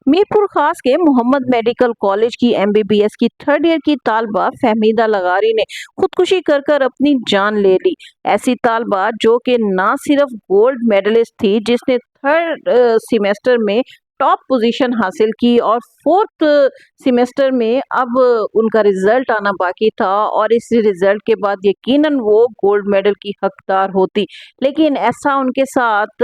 मीरपुर खास के Mohammad medical college की एमबीबीएस की थर्ड ईयर की तालबा फहमीदा लगारी ने खुदकुशी कर कर अपनी जान ले ली। ऐसी तालबा जो कि ना सिर्फ गोल्ड मेडलिस्ट थी, जिसने थर्ड सेमेस्टर में टॉप पोजीशन हासिल की और फोर्थ सेमेस्टर में अब उनका रिजल्ट आना बाकी था और इस रिजल्ट के बाद यकीनन वो गोल्ड मेडल की हकदार होती। लेकिन ऐसा उनके साथ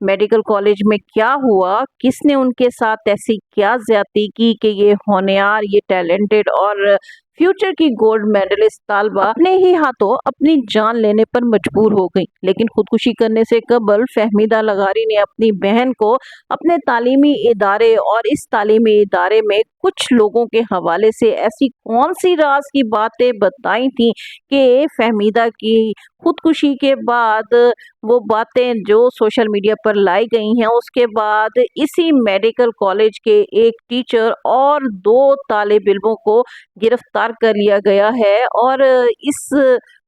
मेडिकल कॉलेज में क्या हुआ, किसने उनके साथ ऐसी क्या ज्यादती की कि ये होनहार, ये टैलेंटेड और फ्यूचर की गोल्ड मेडलिस्ट तालबा अपने ही हाथों अपनी जान लेने पर मजबूर हो गई। लेकिन खुदकुशी करने से कबल फहमीदा लगारी ने अपनी बहन को अपने तालीमी इदारे और इस तालीमी इदारे में कुछ लोगों के हवाले से ऐसी कौन सी राज की बातें बताई थी कि फहमीदा की खुदकुशी के बाद वो बातें जो सोशल मीडिया पर लाई गई हैं, उसके बाद इसी मेडिकल कॉलेज के एक टीचर और दो तालिब इल्मों को गिरफ्तार कर लिया गया है और इस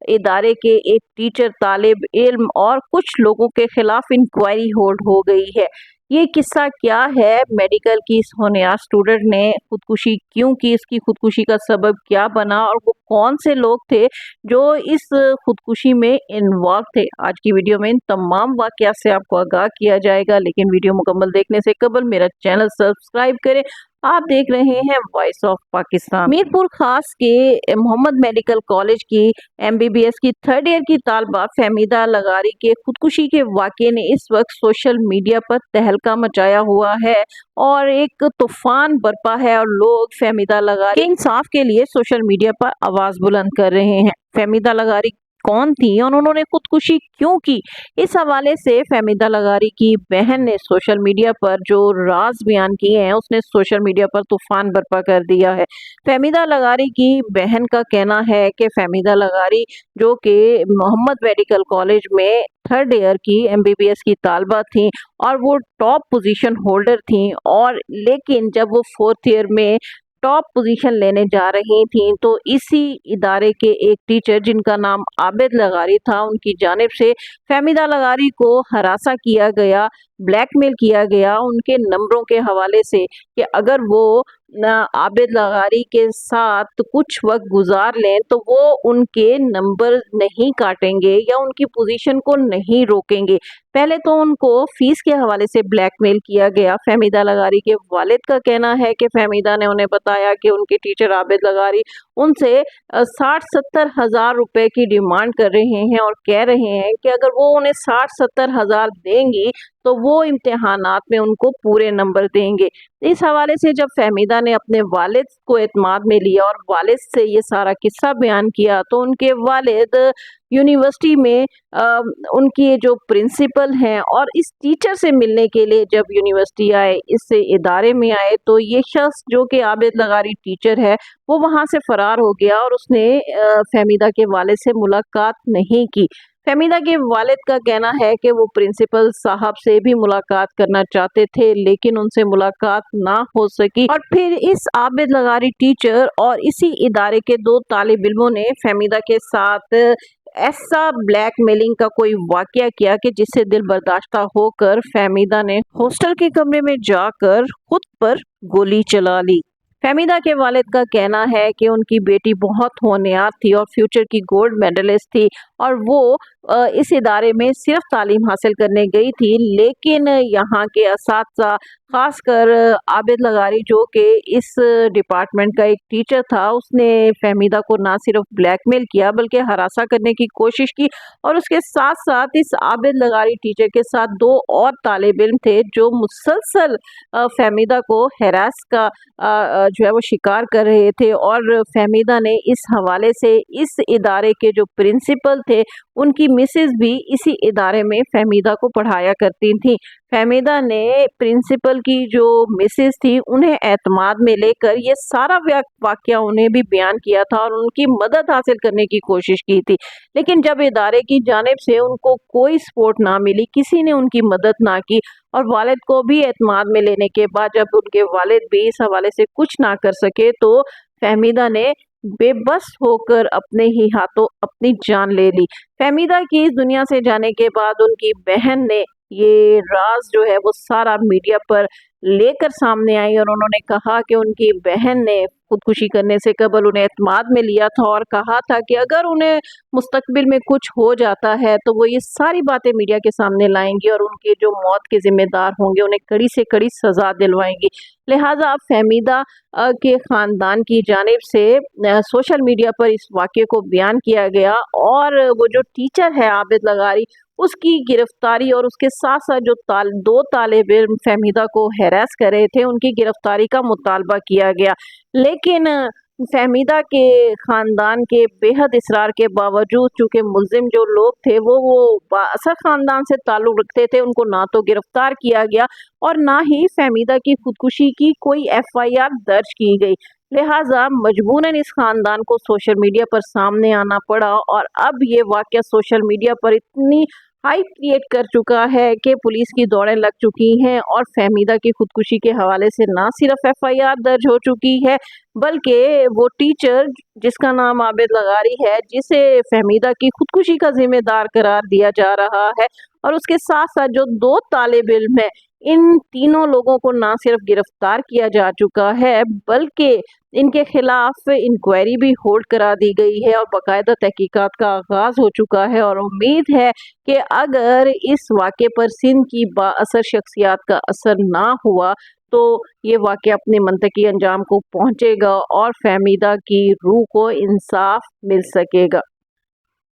इदारे के एक टीचर, तालिब इल्म और कुछ लोगों के खिलाफ इंक्वायरी होल्ड हो गई है। ये किस्सा क्या है, मेडिकल की इस होनहार स्टूडेंट ने खुदकुशी क्यों की, इसकी खुदकुशी का सबब क्या बना और वो कौन से लोग थे जो इस खुदकुशी में इन्वॉल्व थे। आज की वीडियो में इन तमाम वाकयात से आपको आगाह किया जाएगा, लेकिन वीडियो मुकम्मल देखने से कबल मेरा चैनल सब्सक्राइब करें। आप देख रहे हैं वॉइस ऑफ पाकिस्तान। मीरपुर खास के मोहम्मद मेडिकल कॉलेज की एमबीबीएस की थर्ड ईयर की तालबा फहमीदा लगारी के खुदकुशी के वाक़े ने इस वक्त सोशल मीडिया पर तहलका मचाया हुआ है और एक तूफान बरपा है और लोग फहमीदा लगारी के इंसाफ के लिए सोशल मीडिया पर आवाज बुलंद कर रहे हैं। फहमीदा लगारी कौन थी और उन्होंने खुदकुशी क्यों की, इस हवाले से फहमीदा लगारी की बहन ने सोशल मीडिया पर जो राज बयान किए हैं, उसने सोशल मीडिया पर तूफान बर्पा कर दिया है। फहमीदा लगारी की बहन का कहना है कि फहमीदा लगारी जो कि मोहम्मद मेडिकल कॉलेज में थर्ड ईयर की एमबीबीएस की तालबा थी और वो टॉप पोजीशन होल्डर थी, और लेकिन जब वो फोर्थ ईयर में टॉप पोजीशन लेने जा रही थी तो इसी इदारे के एक टीचर जिनका नाम आबिद लगारी था, उनकी जानिब से फहमीदा लगारी को हरासा किया गया, ब्लैकमेल किया गया उनके नंबरों के हवाले से कि अगर वो आबिद लगारी के साथ कुछ वक्त गुजार लें तो वो उनके नंबर नहीं काटेंगे या उनकी पोजीशन को नहीं रोकेंगे। पहले तो उनको फीस के हवाले से ब्लैकमेल किया गया। फहमीदा लगारी के वालिद का कहना है कि फहमीदा ने उन्हें बताया कि उनके टीचर आबिद लगारी उनसे 60-70 हजार रुपए की डिमांड कर रहे हैं और कह रहे हैं कि अगर वो उन्हें 60-70 हजार देंगी तो वो इम्तिहानात में उनको पूरे नंबर देंगे। इस हवाले से जब फहमीदा ने अपने वालिद को एतमाद में लिया और वालिद से ये सारा किस्सा बयान किया तो उनके वालिद यूनिवर्सिटी में उनकी जो प्रिंसिपल हैं और इस टीचर से मिलने के लिए जब यूनिवर्सिटी आए, इस इदारे में आए, तो ये शख्स जो कि आबिद लगारी टीचर है वो वहाँ से फरार हो गया और उसने फहमीदा के वालिद से मुलाकात नहीं की। फहमीदा के वालिद का कहना है कि वो प्रिंसिपल साहब से भी मुलाकात करना चाहते थे लेकिन उनसे मुलाकात ना हो सकी और फिर इस आबिद लगारी टीचर और इसी इदारे के दो तालिब इल्मों ने फहमीदा के साथ ऐसा ब्लैकमेलिंग का कोई वाकया किया कि जिससे दिल बर्दाश्ता होकर फहमीदा ने हॉस्टल के कमरे में जाकर खुद पर गोली चला ली। फहमीदा के वालिद का कहना है कि उनकी बेटी बहुत होनहार थी और फ्यूचर की गोल्ड मेडलिस्ट थी और वो इस इदारे में सिर्फ तालीम हासिल करने गई थी, लेकिन यहाँ के असातिज़ा खासकर आबिद लगारी जो कि इस डिपार्टमेंट का एक टीचर था, उसने फहमीदा को ना सिर्फ ब्लैकमेल किया बल्कि हरासा करने की कोशिश की और उसके साथ साथ इस आबिद लगारी टीचर के साथ दो और तालिब इल्म थे जो मुसलसल फहमीदा को हैरास का जो है वो शिकार कर रहे थे। और फहमीदा ने इस हवाले से इस इदारे के जो प्रिंसिपल थे उनकी मिसेज भी इसी इदारे में फहमीदा को पढ़ाया करती थी। फहमीदा ने प्रिंसिपल की जो मिसेज थी उन्हें एतमाद में लेकर ये सारा वाकया उन्हें भी बयान किया था और उनकी मदद हासिल करने की कोशिश की थी, लेकिन जब इदारे की जानिब से उनको कोई सपोर्ट ना मिली, किसी ने उनकी मदद ना की और वालिद को भी एतमाद में लेने के बाद जब उनके वालिद भी इस हवाले से कुछ ना कर सके तो फहमीदा ने बेबस होकर अपने ही हाथों अपनी जान ले ली। फहमीदा की इस दुनिया से जाने के बाद उनकी बहन ने ये राज जो है वो सारा मीडिया पर लेकर सामने आई और उन्होंने कहा कि उनकी बहन ने खुदकुशी करने से कबल उन्हें एतमाद में लिया था और कहा था कि अगर उन्हें मुस्तकबिल में कुछ हो जाता है तो वो ये सारी बातें मीडिया के सामने लाएंगी और उनके जो मौत के जिम्मेदार होंगे उन्हें कड़ी से कड़ी सजा दिलवाएंगी। लिहाजा अब फहमीदा के ख़ानदान की जानिब से सोशल मीडिया पर इस वाक़े को बयान किया गया और वो जो टीचर है आबिद लगारी उसकी गिरफ्तारी और उसके साथ साथ जो दो तालिब इल्म फहमीदा को हैरेस कर रहे थे उनकी गिरफ्तारी का मुतालबा किया गया। लेकिन फहमीदा के ख़ानदान के बेहद इसरार के बावजूद चूँकि मुल्ज़िम जो लोग थे वो बाअसर ख़ानदान से ताल्लुक़ रखते थे, उनको ना तो गिरफ़्तार किया गया और ना ही फहमीदा की खुदकुशी की कोई एफ़आईआर दर्ज की गई। लिहाजा मजबूरन इस ख़ानदान को सोशल मीडिया पर सामने आना पड़ा और अब ये वाक़या सोशल मीडिया पर इतनी हाइप क्रिएट कर चुका है कि पुलिस की दौड़ें लग चुकी हैं और फहमीदा की खुदकुशी के हवाले से ना सिर्फ एफआईआर दर्ज हो चुकी है बल्कि वो टीचर जिसका नाम आबिद लगारी है जिसे फहमीदा की खुदकुशी का जिम्मेदार करार दिया जा रहा है और उसके साथ साथ जो दो तालिब इल्म है इन तीनों लोगों को ना सिर्फ गिरफ्तार किया जा चुका है बल्कि इनके खिलाफ इंक्वायरी भी होल्ड करा दी गई है और बाकायदा तहकीकात का आगाज़ हो चुका है और उम्मीद है कि अगर इस वाक़े पर सिंध की बाअसर शख्सियात का असर ना हुआ तो ये वाक़या अपने मंतकी अंजाम को पहुँचेगा और फहमीदा की रूह को इंसाफ मिल सकेगा।